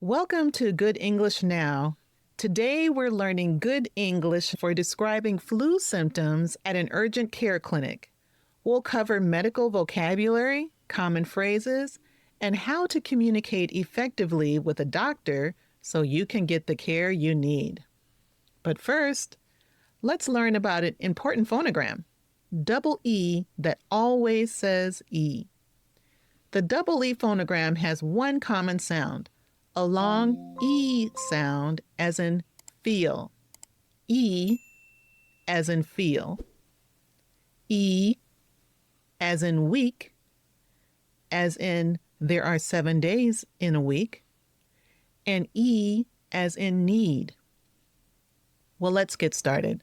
Welcome to Good English Now. Today we're learning good English for describing flu symptoms at an urgent care clinic. We'll cover medical vocabulary, common phrases, and how to communicate effectively with a doctor so you can get the care you need. But first, let's learn about an important phonogram, double E that always says E. The double E phonogram has one common sound, a long E sound as in feel. E as in feel. E as in week, as in there are 7 days in a week, and E as in need. Well, let's get started.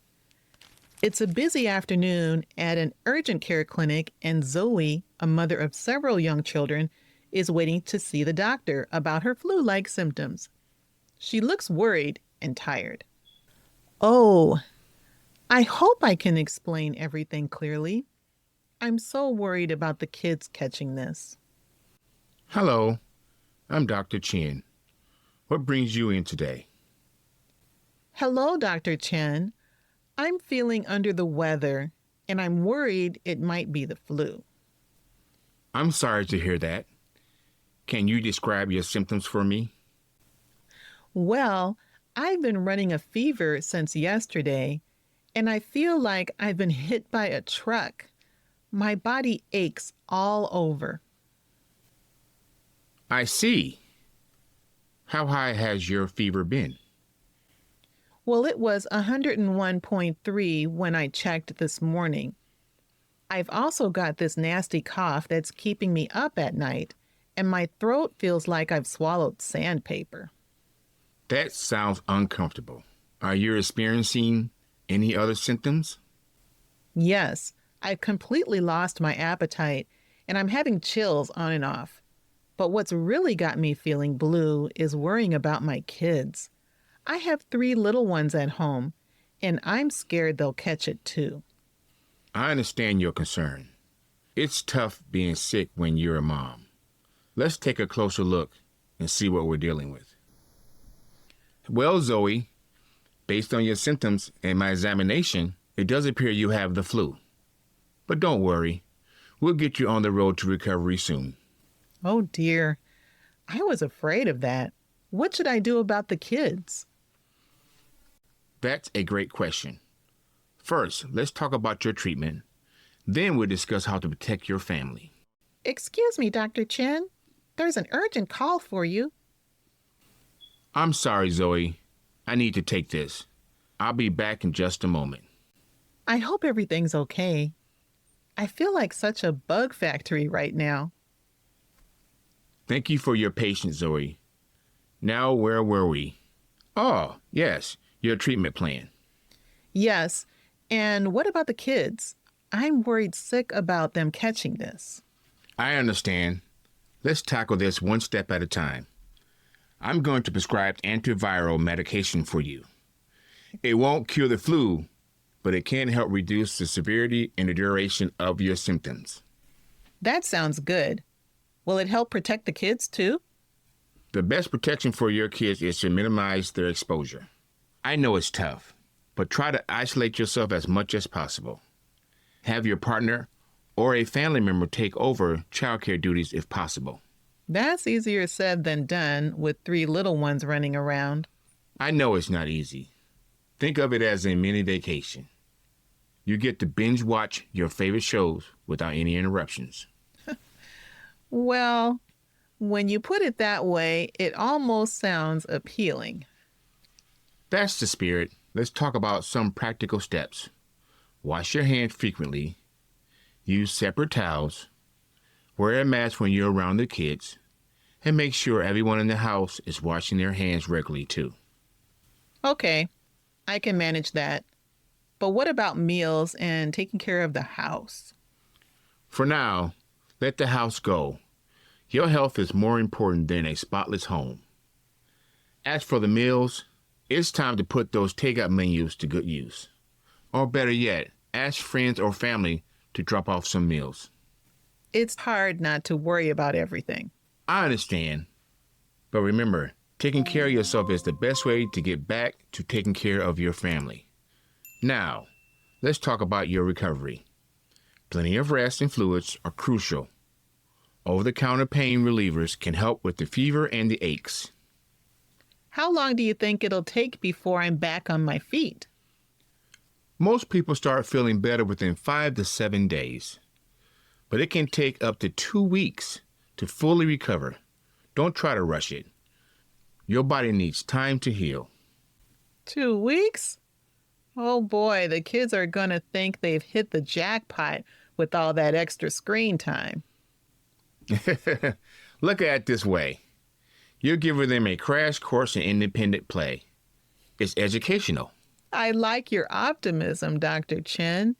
It's a busy afternoon at an urgent care clinic, and Zoe, a mother of several young children, is waiting to see the doctor about her flu-like symptoms. She looks worried and tired. Oh, I hope I can explain everything clearly. I'm so worried about the kids catching this. Hello, I'm Dr. Chen. What brings you in today? Hello, Dr. Chen. I'm feeling under the weather, and I'm worried it might be the flu. I'm sorry to hear that. Can you describe your symptoms for me? Well, I've been running a fever since yesterday, and I feel like I've been hit by a truck. My body aches all over. I see. How high has your fever been? Well, it was 101.3 when I checked this morning. I've also got this nasty cough that's keeping me up at night, and my throat feels like I've swallowed sandpaper. That sounds uncomfortable. Are you experiencing any other symptoms? Yes, I've completely lost my appetite, and I'm having chills on and off. But what's really got me feeling blue is worrying about my kids. I have 3 little ones at home, and I'm scared they'll catch it too. I understand your concern. It's tough being sick when you're a mom. Let's take a closer look and see what we're dealing with. Well, Zoe, based on your symptoms and my examination, it does appear you have the flu. But don't worry, we'll get you on the road to recovery soon. Oh dear, I was afraid of that. What should I do about the kids? That's a great question. First, let's talk about your treatment. Then we'll discuss how to protect your family. Excuse me, Dr. Chen. There's an urgent call for you. I'm sorry, Zoe. I need to take this. I'll be back in just a moment. I hope everything's okay. I feel like such a bug factory right now. Thank you for your patience, Zoe. Now, where were we? Oh, yes, your treatment plan. Yes, and what about the kids? I'm worried sick about them catching this. I understand. Let's tackle this one step at a time. I'm going to prescribe antiviral medication for you. It won't cure the flu, but it can help reduce the severity and the duration of your symptoms. That sounds good. Will it help protect the kids too? The best protection for your kids is to minimize their exposure. I know it's tough, but try to isolate yourself as much as possible. Have your partner or a family member take over childcare duties if possible. That's easier said than done with 3 little ones running around. I know it's not easy. Think of it as a mini vacation. You get to binge watch your favorite shows without any interruptions. Well, when you put it that way, it almost sounds appealing. That's the spirit. Let's talk about some practical steps. Wash your hands frequently. Use separate towels. Wear a mask when you're around the kids. And make sure everyone in the house is washing their hands regularly too. Okay, I can manage that. But what about meals and taking care of the house? For now, let the house go. Your health is more important than a spotless home. As for the meals, it's time to put those takeout menus to good use. Or better yet, ask friends or family to drop off some meals. It's hard not to worry about everything. I understand. But remember, Taking care of yourself is the best way to get back to taking care of your family. Now, let's talk about your recovery. Plenty of rest and fluids are crucial. Over-the-counter pain relievers can help with the fever and the aches. How long do you think it'll take before I'm back on my feet? Most people start feeling better within 5 to 7 days, but it can take up to 2 weeks to fully recover. Don't try to rush it. Your body needs time to heal. 2 weeks? Oh boy, the kids are going to think they've hit the jackpot with all that extra screen time. Look at it this way. You're giving them a crash course in independent play. It's educational. I like your optimism, Dr. Chen.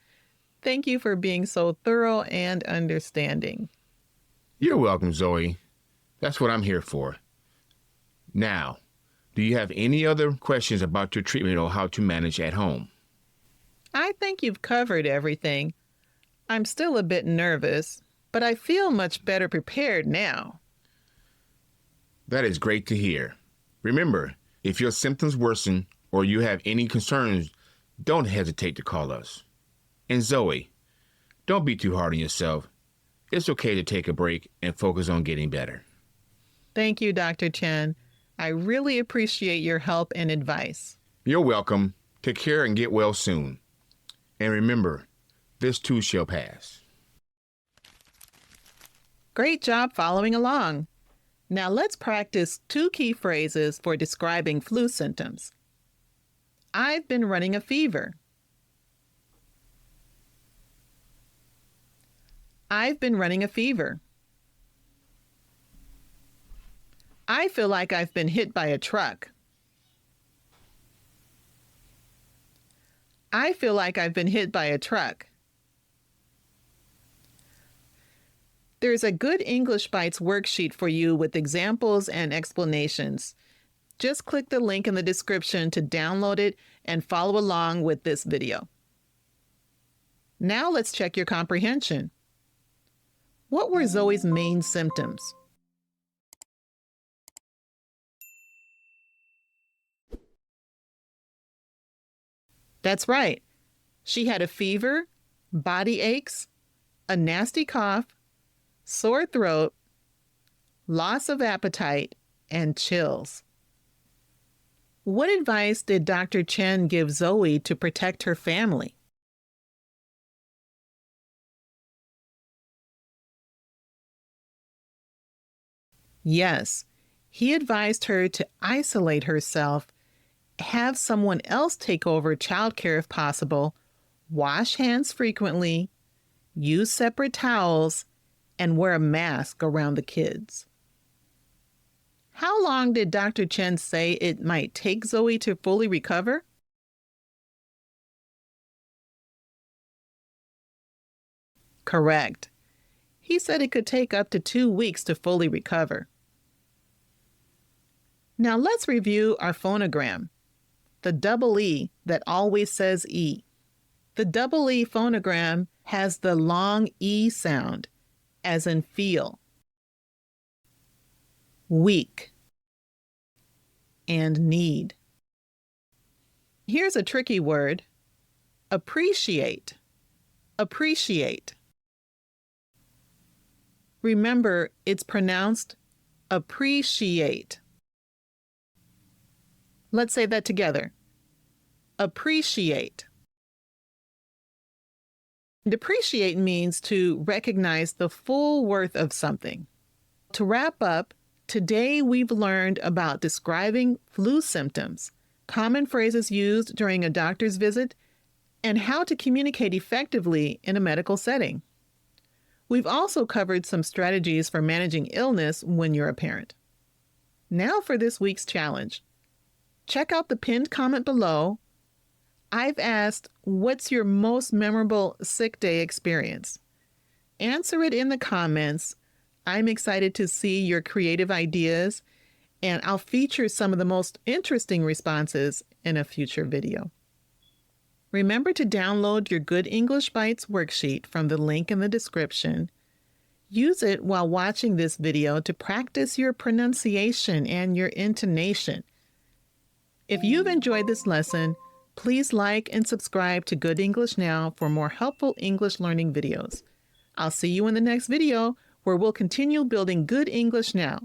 Thank you for being so thorough and understanding. You're welcome, Zoe. That's what I'm here for. Now, do you have any other questions about your treatment or how to manage at home? I think you've covered everything. I'm still a bit nervous, but I feel much better prepared now. That is great to hear. Remember, if your symptoms worsen or you have any concerns, don't hesitate to call us. And Zoe, don't be too hard on yourself. It's okay to take a break and focus on getting better. Thank you, Dr. Chen. I really appreciate your help and advice. You're welcome. Take care and get well soon. And remember, this too shall pass. Great job following along. Now let's practice 2 key phrases for describing flu symptoms. I've been running a fever. I've been running a fever. I feel like I've been hit by a truck. I feel like I've been hit by a truck. There's a Good English Bites worksheet for you with examples and explanations. Just click the link in the description to download it and follow along with this video. Now let's check your comprehension. What were Zoe's main symptoms? That's right. She had a fever, body aches, a nasty cough, sore throat, loss of appetite, and chills. What advice did Dr. Chen give Zoe to protect her family? Yes, he advised her to isolate herself, have someone else take over childcare if possible, wash hands frequently, use separate towels, and wear a mask around the kids. How long did Dr. Chen say it might take Zoe to fully recover? Correct. He said it could take up to 2 weeks to fully recover. Now let's review our phonogram, the double E that always says E. The double E phonogram has the long E sound, as in feel, weak, and need. Here's a tricky word, appreciate. Appreciate. Remember, it's pronounced appreciate. Let's say that together. Appreciate. Depreciate means to recognize the full worth of something. To wrap up, today we've learned about describing flu symptoms, common phrases used during a doctor's visit, and how to communicate effectively in a medical setting. We've also covered some strategies for managing illness when you're a parent. Now for this week's challenge. Check out the pinned comment below. I've asked, what's your most memorable sick day experience? Answer it in the comments. I'm excited to see your creative ideas, and I'll feature some of the most interesting responses in a future video. Remember to download your Good English Bites worksheet from the link in the description. Use it while watching this video to practice your pronunciation and your intonation. If you've enjoyed this lesson, please like and subscribe to Good English Now for more helpful English learning videos. I'll see you in the next video where we'll continue building good English now.